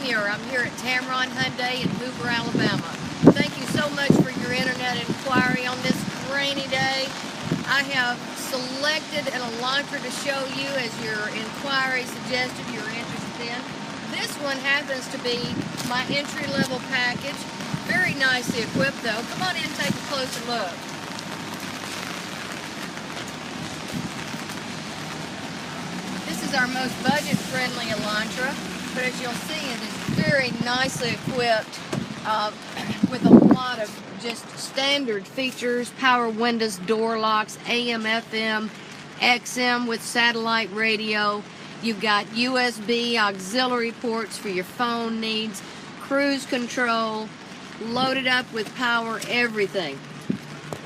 Premier. I'm here at Tameron Hyundai in Hoover, Alabama. Thank you so much for your internet inquiry on this rainy day. I have selected an Elantra to show you as your inquiry suggested you're interested in. This one happens to be my entry-level package. Very nicely equipped though. Come on in and take a closer look. This is our most budget-friendly Elantra, but as you'll see, it is very nicely equipped with a lot of just standard features: power windows, door locks, AM, FM, XM with satellite radio. You've got USB auxiliary ports for your phone needs, cruise control, loaded up with power, everything.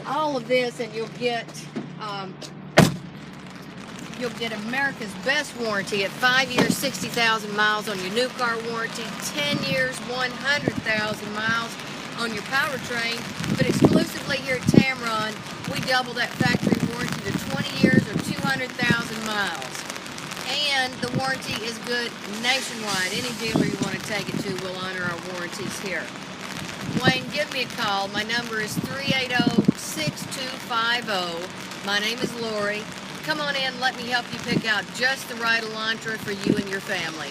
All of this, and you'll get America's best warranty at 5 years, 60,000 miles on your new car warranty, 10 years, 100,000 miles on your powertrain. But exclusively here at Tameron, we double that factory warranty to 20 years or 200,000 miles. And the warranty is good nationwide. Any dealer you want to take it to will honor our warranties here. Wayne, give me a call. My number is 380-6250. My name is Lori. Come on in, let me help you pick out just the right Elantra for you and your family.